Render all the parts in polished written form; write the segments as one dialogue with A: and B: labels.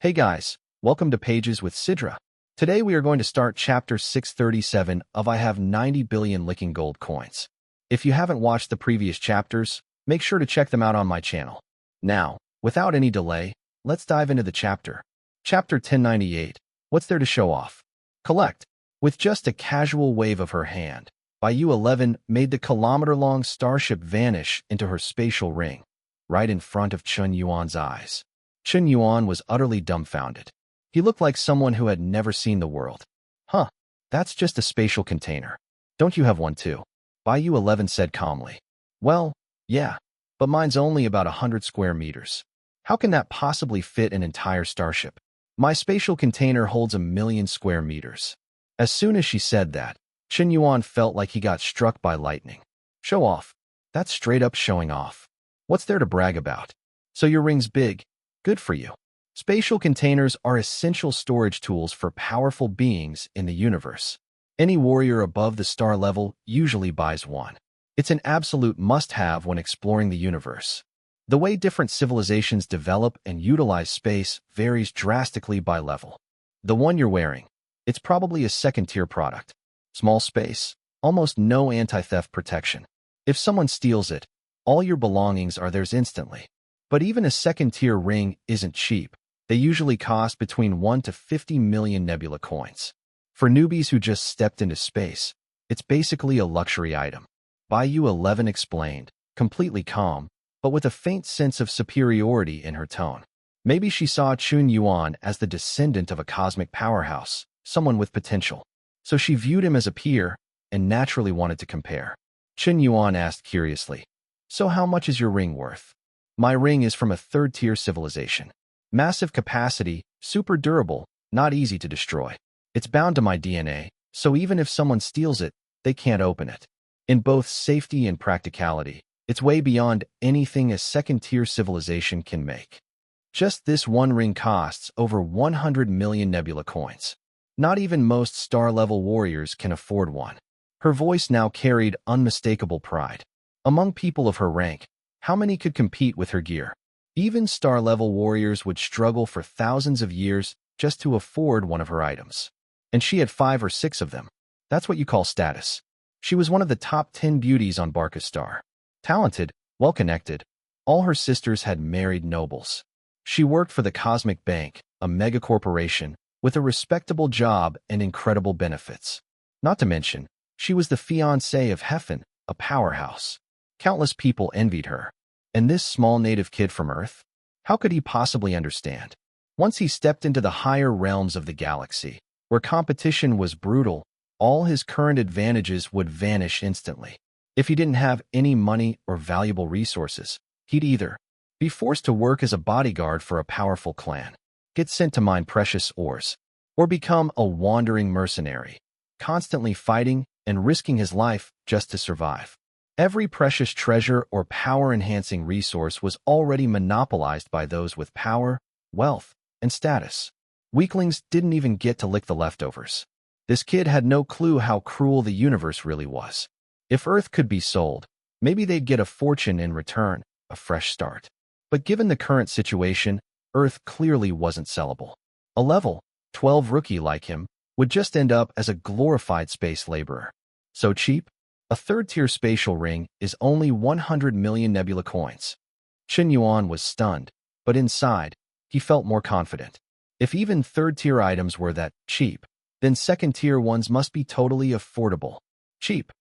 A: Hey guys, welcome to Pages with Sidra. Today we are going to start chapter 637 of I Have 90 Billion Licking Gold Coins. If you haven't watched the previous chapters, make sure to check them out on my channel. Now, without any delay, let's dive into the chapter. Chapter 1098, What's There to Show Off? Collect. With just a casual wave of her hand, Bayou 11 made the kilometer-long starship vanish into her spatial ring, right in front of Chun Yuan's eyes. Chun Yuan was utterly dumbfounded. He looked like someone who had never seen the world. Huh, that's just a spatial container. Don't you have one too? Bayou 11 said calmly. Well, yeah, but mine's only about 100 square meters. How can that possibly fit an entire starship? My spatial container holds 1,000,000 square meters. As soon as she said that, Chun Yuan felt like he got struck by lightning. Show off. That's straight up showing off. What's there to brag about? So your ring's big. Good for you. Spatial containers are essential storage tools for powerful beings in the universe. Any warrior above the star level usually buys one. It's an absolute must-have when exploring the universe. The way different civilizations develop and utilize space varies drastically by level. The one you're wearing, it's probably a second-tier product. Small space, almost no anti-theft protection. If someone steals it, all your belongings are theirs instantly. But even a second-tier ring isn't cheap. They usually cost between 1 to 50 million nebula coins. For newbies who just stepped into space, it's basically a luxury item. Bayou 11 explained, completely calm, but with a faint sense of superiority in her tone. Maybe she saw Chun Yuan as the descendant of a cosmic powerhouse, someone with potential. So she viewed him as a peer and naturally wanted to compare. Chun Yuan asked curiously, "So how much is your ring worth?" "My ring is from a third-tier civilization. Massive capacity, super durable, not easy to destroy. It's bound to my DNA, so even if someone steals it, they can't open it. In both safety and practicality, it's way beyond anything a second-tier civilization can make. Just this one ring costs over 100 million nebula coins. Not even most star-level warriors can afford one." Her voice now carried unmistakable pride. Among people of her rank, how many could compete with her gear? Even star-level warriors would struggle for thousands of years just to afford one of her items. And she had 5 or 6 of them. That's what you call status. She was one of the top 10 beauties on Barca's star. Talented, well-connected. All her sisters had married nobles. She worked for the Cosmic Bank, a mega-corporation, with a respectable job and incredible benefits. Not to mention, she was the fiancée of Heffen, a powerhouse. Countless people envied her. And this small native kid from Earth? How could he possibly understand? Once he stepped into the higher realms of the galaxy, where competition was brutal, all his current advantages would vanish instantly. If he didn't have any money or valuable resources, he'd either be forced to work as a bodyguard for a powerful clan, get sent to mine precious ores, or become a wandering mercenary, constantly fighting and risking his life just to survive. Every precious treasure or power-enhancing resource was already monopolized by those with power, wealth, and status. Weaklings didn't even get to lick the leftovers. This kid had no clue how cruel the universe really was. If Earth could be sold, maybe they'd get a fortune in return, a fresh start. But given the current situation, Earth clearly wasn't sellable. A level 12 rookie like him would just end up as a glorified space laborer. So cheap? A third-tier spatial ring is only 100 million nebula coins. Chun Yuan was stunned, but inside, he felt more confident. If even third-tier items were that cheap, then second-tier ones must be totally affordable. Cheap.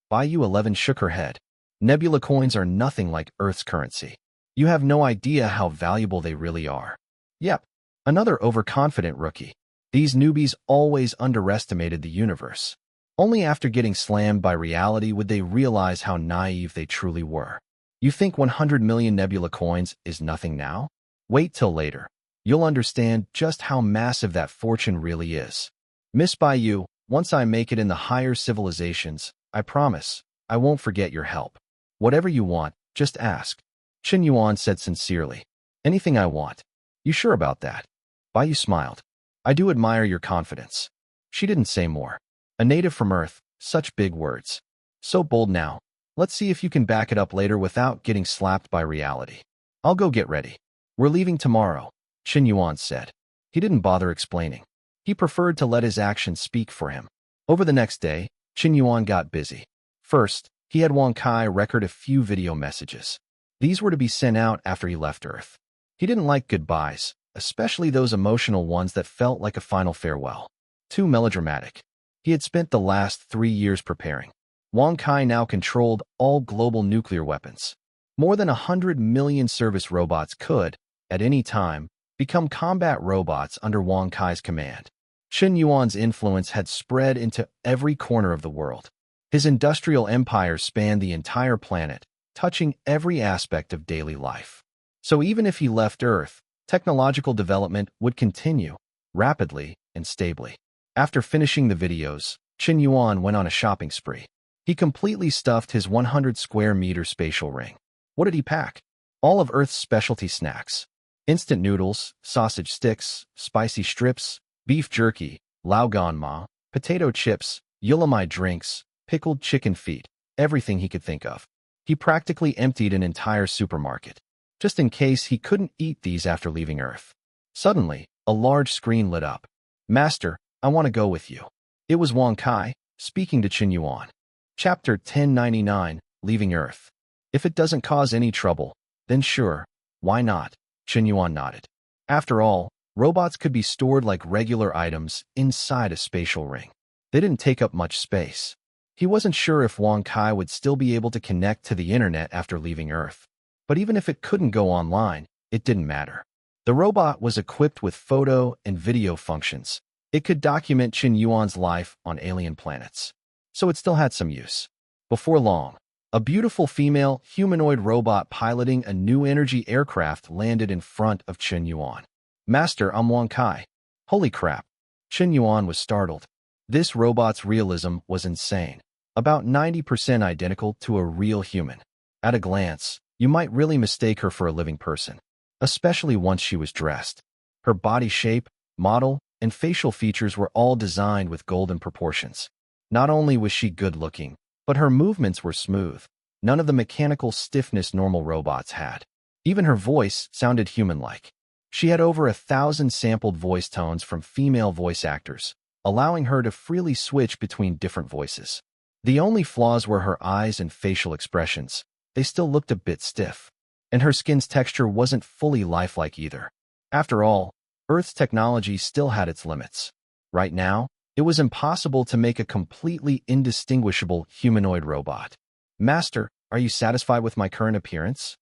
A: Bayou 11 shook her head. Nebula coins are nothing like Earth's currency. You have no idea how valuable they really are. Yep, another overconfident rookie. These newbies always underestimated the universe. Only after getting slammed by reality would they realize how naive they truly were. You think 100 million nebula coins is nothing now? Wait till later. You'll understand just how massive that fortune really is. Miss Bayou, once I make it in the higher civilizations, I promise, I won't forget your help. Whatever you want, just ask. Chun Yuan said sincerely. Anything I want. You sure about that? Bayou smiled. I do admire your confidence. She didn't say more. A native from Earth, such big words. So bold now. Let's see if you can back it up later without getting slapped by reality. I'll go get ready. We're leaving tomorrow, Chun Yuan said. He didn't bother explaining. He preferred to let his actions speak for him. Over the next day, Qin Yuan got busy. First, he had Wang Kai record a few video messages. These were to be sent out after he left Earth. He didn't like goodbyes, especially those emotional ones that felt like a final farewell. Too melodramatic. He had spent the last 3 years preparing. Wang Kai now controlled all global nuclear weapons. More than 100 million service robots could, at any time, become combat robots under Wang Kai's command. Qin Yuan's influence had spread into every corner of the world. His industrial empire spanned the entire planet, touching every aspect of daily life. So even if he left Earth, technological development would continue, rapidly and stably. After finishing the videos, Qin Yuan went on a shopping spree. He completely stuffed his 100 square meter spatial ring. What did he pack? All of Earth's specialty snacks. Instant noodles, sausage sticks, spicy strips, beef jerky, laoganma, potato chips, yulamai drinks, pickled chicken feet, everything he could think of. He practically emptied an entire supermarket, just in case he couldn't eat these after leaving Earth. Suddenly, a large screen lit up. "Master, I want to go with you." It was Wang Kai, speaking to Qin Yuan. Chapter 1099, Leaving Earth. If it doesn't cause any trouble, then sure, why not? Qin Yuan nodded. After all, robots could be stored like regular items inside a spatial ring. They didn't take up much space. He wasn't sure if Wang Kai would still be able to connect to the internet after leaving Earth. But even if it couldn't go online, it didn't matter. The robot was equipped with photo and video functions. It could document Qin Yuan's life on alien planets. So it still had some use. Before long, a beautiful female humanoid robot piloting a new energy aircraft landed in front of Qin Yuan. "Master, I'm Wang Kai." Holy crap. Qin Yuan was startled. This robot's realism was insane. About 90% identical to a real human. At a glance, you might really mistake her for a living person, especially once she was dressed. Her body shape, model, and facial features were all designed with golden proportions. Not only was she good-looking, but her movements were smooth. None of the mechanical stiffness normal robots had. Even her voice sounded human-like. She had over 1,000 sampled voice tones from female voice actors, allowing her to freely switch between different voices. The only flaws were her eyes and facial expressions. They still looked a bit stiff. And her skin's texture wasn't fully lifelike either. After all, Earth's technology still had its limits. Right now, it was impossible to make a completely indistinguishable humanoid robot. "Master, are you satisfied with my current appearance?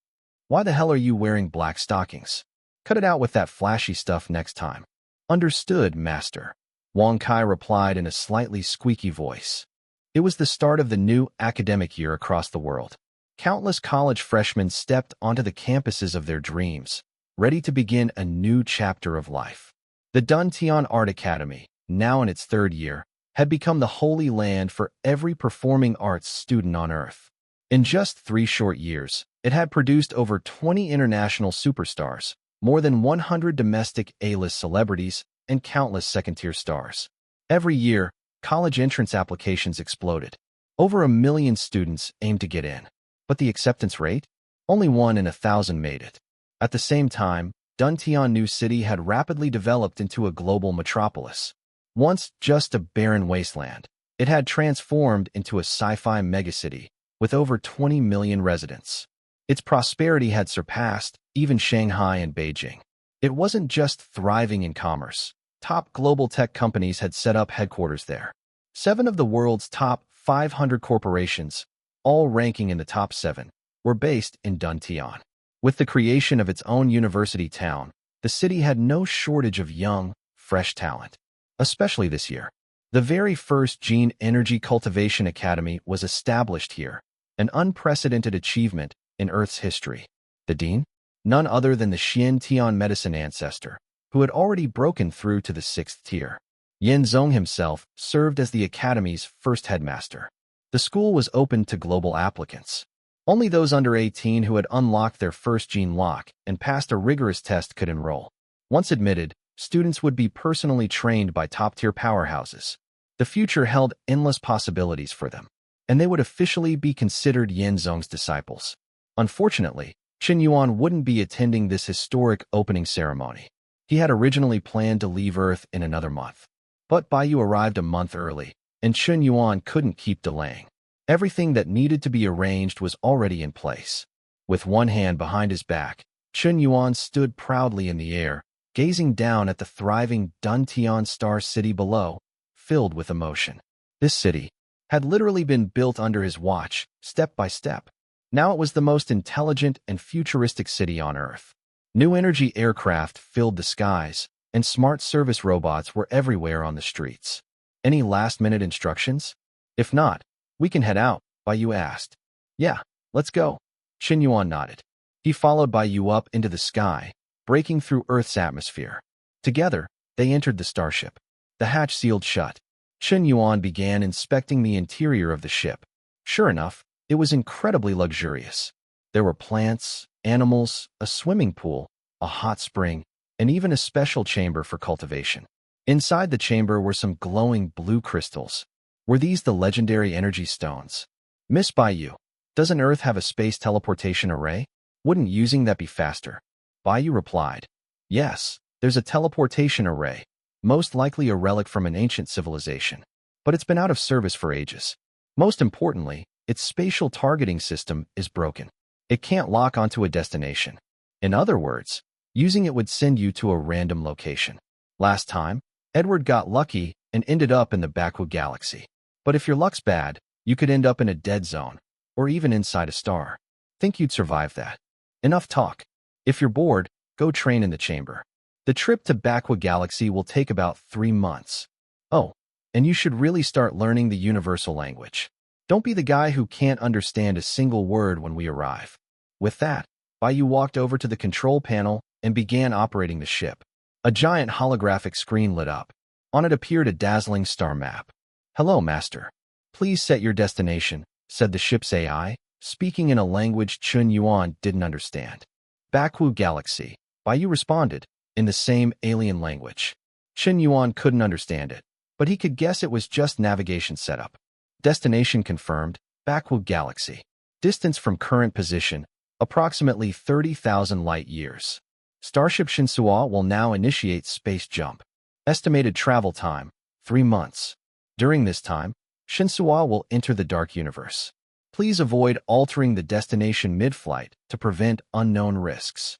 A: Why the hell are you wearing black stockings? Cut it out with that flashy stuff next time." "Understood, Master," Wang Kai replied in a slightly squeaky voice. It was the start of the new academic year across the world. Countless college freshmen stepped onto the campuses of their dreams, ready to begin a new chapter of life. The Tian Art Academy, now in its 3rd year, had become the holy land for every performing arts student on Earth. In just 3 short years, it had produced over 20 international superstars, more than 100 domestic A-list celebrities, and countless second-tier stars. Every year, college entrance applications exploded. Over 1 million students aimed to get in. But the acceptance rate? Only 1 in 1,000 made it. At the same time, Tian New City had rapidly developed into a global metropolis. Once just a barren wasteland, it had transformed into a sci-fi megacity with over 20 million residents. Its prosperity had surpassed even Shanghai and Beijing. It wasn't just thriving in commerce. Top global tech companies had set up headquarters there. 7 of the world's top 500 corporations, all ranking in the top 7, were based in Tian. With the creation of its own university town, the city had no shortage of young, fresh talent. Especially this year. The very first Gene Energy Cultivation Academy was established here, an unprecedented achievement in Earth's history. The dean? None other than the Qian Tian medicine ancestor, who had already broken through to the 6th tier. Yan Zong himself served as the academy's first headmaster. The school was open to global applicants. Only those under 18 who had unlocked their first gene lock and passed a rigorous test could enroll. Once admitted, students would be personally trained by top-tier powerhouses. The future held endless possibilities for them, and they would officially be considered Yan Zong's disciples. Unfortunately, Qin Yuan wouldn't be attending this historic opening ceremony. He had originally planned to leave Earth in another month. But Baiyu arrived a month early, and Chen Yuan couldn't keep delaying. Everything that needed to be arranged was already in place. With one hand behind his back, Chen Yuan stood proudly in the air, gazing down at the thriving Tian Star City below, filled with emotion. This city had literally been built under his watch, step by step. Now it was the most intelligent and futuristic city on Earth. New energy aircraft filled the skies, and smart service robots were everywhere on the streets. Any last-minute instructions? If not, we can head out, Baiyu asked. Yeah, let's go. Chen Yuan nodded. He followed Baiyu up into the sky, breaking through Earth's atmosphere. Together, they entered the starship. The hatch sealed shut. Chen Yuan began inspecting the interior of the ship. Sure enough, it was incredibly luxurious. There were plants, animals, a swimming pool, a hot spring, and even a special chamber for cultivation. Inside the chamber were some glowing blue crystals. Were these the legendary energy stones? Miss Baiyu, doesn't Earth have a space teleportation array? Wouldn't using that be faster? Baiyu replied. Yes, there's a teleportation array, most likely a relic from an ancient civilization. But it's been out of service for ages. Most importantly, its spatial targeting system is broken. It can't lock onto a destination. In other words, using it would send you to a random location. Last time, Edward got lucky and ended up in the Baku galaxy. But if your luck's bad, you could end up in a dead zone, or even inside a star. Think you'd survive that? Enough talk. If you're bored, go train in the chamber. The trip to Baku galaxy will take about 3 months. Oh, and you should really start learning the universal language. Don't be the guy who can't understand a single word when we arrive. With that, Baiyu walked over to the control panel and began operating the ship. A giant holographic screen lit up. On it appeared a dazzling star map. Hello, Master. Please set your destination, said the ship's AI, speaking in a language Chen Yuan didn't understand. Baku Galaxy, Baiyu responded, in the same alien language. Chen Yuan couldn't understand it, but he could guess it was just navigation setup. Destination confirmed, Baku Galaxy. Distance from current position, approximately 30,000 light-years. Starship Shinsua will now initiate space jump. Estimated travel time, 3 months. During this time, Shinsua will enter the dark universe. Please avoid altering the destination mid-flight to prevent unknown risks.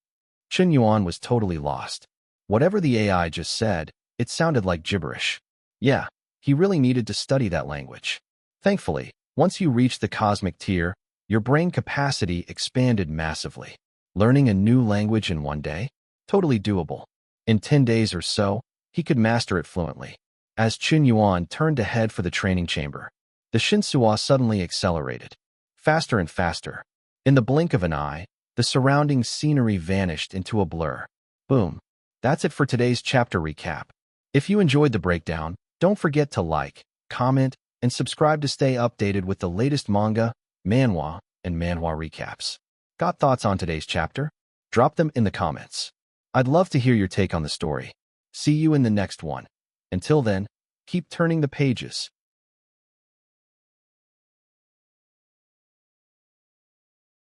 A: Chen Yuan was totally lost. Whatever the AI just said, it sounded like gibberish. Yeah, he really needed to study that language. Thankfully, once you reached the cosmic tier, your brain capacity expanded massively. Learning a new language in 1 day? Totally doable. In 10 days or so, he could master it fluently. As Chen Yuan turned to head for the training chamber, the Shinsua suddenly accelerated. Faster and faster. In the blink of an eye, the surrounding scenery vanished into a blur. Boom. That's it for today's chapter recap. If you enjoyed the breakdown, don't forget to like, comment, and subscribe to stay updated with the latest manga, manhwa, and manhwa recaps. Got thoughts on today's chapter? Drop them in the comments. I'd love to hear your take on the story. See you in the next one. Until then, keep turning the pages.